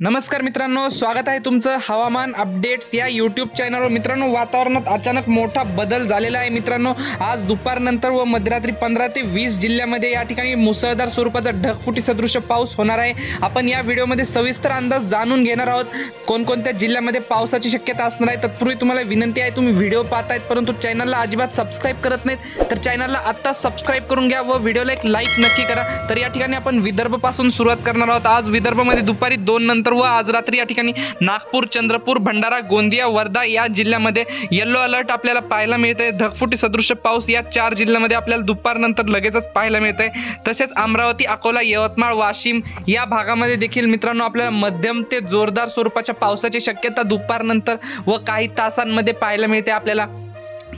नमस्कार मित्रांनो, स्वागत आहे तुमचं हवामान अपडेट्स या यूट्यूब चॅनलवर। मित्रांनो, वातावरणात अचानक मोठा बदल झालेला आहे। मित्रांनो, आज दुपारनंतर व मध्यरात्री 15 ते 20 जिल्ह्यामध्ये या ठिकाणी मुसळधार स्वरूपाचा ढगफुटी सदृश पाऊस होणार आहे। आपण या व्हिडिओमध्ये सविस्तर अंदाज जाणून घेणार आहोत कोणकोणत्या जिल्ह्यामध्ये पावसाची शक्यता असणार आहे। तत्पूर्वी तुम्हाला विनंती आहे, तुम्ही व्हिडिओ पाहतायत परंतु चॅनलला अजिबात सबस्क्राइब करत नाहीत तर चॅनलला आता सबस्क्राइब करून घ्या व व्हिडिओला एक लाईक नक्की करा। तर या ठिकाणी आपण विदर्भ पासून सुरुवात करणार आहोत। आज विदर्भामध्ये दुपारी 2 नंतर व आज रात्री या ठिकाणी नागपूर, चंद्रपूर, भंडारा, गोंदिया, वर्धा या जिल्ह्यामध्ये येलो अलर्ट आपल्याला पाहायला मिळते। ढगफुटी सदृश पाऊस या 4 जिल्ह्यामध्ये आपल्याला दुपारनंतर लगेचच पाहायला मिळते। तसेच अमरावती, अकोला, यवतमाळ, वाशिम या भागामध्ये देखील मित्रांनो आपल्याला मध्यम ते जोरदार स्वरूपाच्या पावसाची शक्यता दुपारनंतर व काही तासांमध्ये पाहायला मिळते आपल्याला।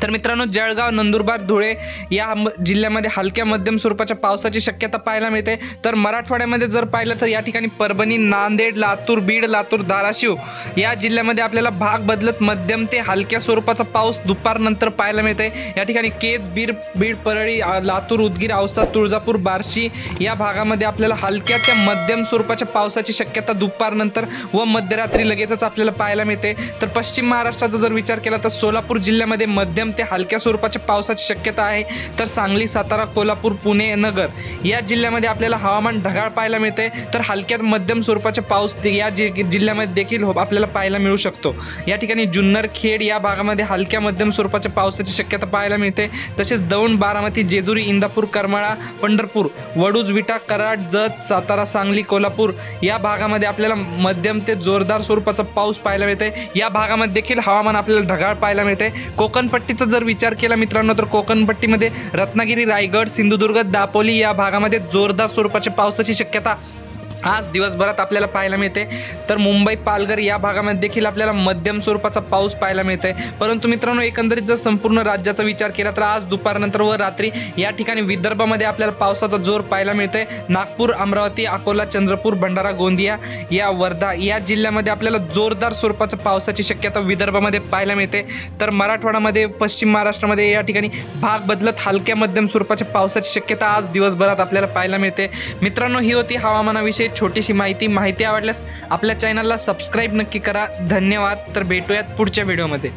तर मित्रांनो, जळगाव, नंदुरबार, धुळे या जिल्ह्यामध्ये हलक्या मध्यम स्वरूपाच्या पावसाची शक्यता पाहायला मिळते। तर मराठवाड्यामध्ये जर पाहिलं तर या ठिकाणी परभणी, नांदेड, लातूर, बीड, लातूर, धाराशिव या जिल्ह्यामध्ये आपल्याला भाग बदलत मध्यम ते हलक्या स्वरूपाचा पाऊस दुपारनंतर पाहायला मिळते। या ठिकाणी केज, बीड, परळी, लातूर, उदगीर, औसा, तुळजापूर, बार्शी या भागामध्ये आपल्याला हलक्या ते मध्यम स्वरूपाच्या पावसाची शक्यता दुपारनंतर व मध्यरात्री लगेचच आपल्याला पाहायला मिळते। तर पश्चिम महाराष्ट्राचा जर विचार केला तर सोलापूर जिल्ह्यामध्ये मध्यम ते हलक्या स्वरूपाच्या पावसाची शक्यता आहे। तर सांगली, सातारा, कोल्हापूर, पुणे, नगर या जिल्ह्यामध्ये आपल्याला हवामान ढगाळ पाहायला मिळते। तर हलक्यात मध्यम स्वरूपाचे पाऊस या जिल्ह्यामध्ये देखील आपल्याला पाहायला मिळू शकतो। या ठिकाणी जुन्नर, खेड या भागामध्ये हलक्या मध्यम स्वरूपाच्या पावसाची शक्यता पाहायला मिळते। तसेच दौंड, बारामती, जेजुरी, इंदापूर, करमाळा, पंढरपूर, वडूज, विटा, कराड, जत, सातारा, सांगली, कोल्हापूर या भागामध्ये आपल्याला मध्यम ते जोरदार स्वरूपाचा पाऊस पाहायला मिळते। या भागामध्ये देखील हवामान आपल्याला ढगाळ पाहायला मिळते। कोकणपट्टी जर विचार केला मित्रांनो तर कोकणपट्टीमध्ये रत्नागिरी, रायगड, सिंधुदुर्ग, दापोली या भागामध्ये जोरदार स्वरूपाच्या पावसाची शक्यता आज दिवसभरात आपल्याला पाहायला मिळते। तर मुंबई, पालघर या भागामध्ये देखील आपल्याला मध्यम स्वरूपाचा पाऊस पाहायला मिळते। परंतु मित्रांनो, एकंदरीत जर संपूर्ण राज्याचा विचार केला तर आज दुपारनंतर व रात्री या ठिकाणी विदर्भामध्ये आपल्याला पावसाचा जोर पाहायला मिळते। नागपूर, अमरावती, अकोला, चंद्रपूर, भंडारा, गोंदिया या वर्धा या जिल्ह्यामध्ये आपल्याला जोरदार स्वरूपाच्या पावसाची शक्यता विदर्भामध्ये पाहायला मिळते। तर मराठवाड्यामध्ये, पश्चिम महाराष्ट्रामध्ये या ठिकाणी भाग बदलत हलक्या मध्यम स्वरूपाच्या पावसाची शक्यता आज दिवसभरात आपल्याला पाहायला मिळते। मित्रांनो, ही होती हवामानाविषयी छोटीशी माहिती आवडल्यास आपल्या चॅनलला सबस्क्राइब नक्की करा। धन्यवाद। तर भेटूयात पुढच्या व्हिडिओमध्ये।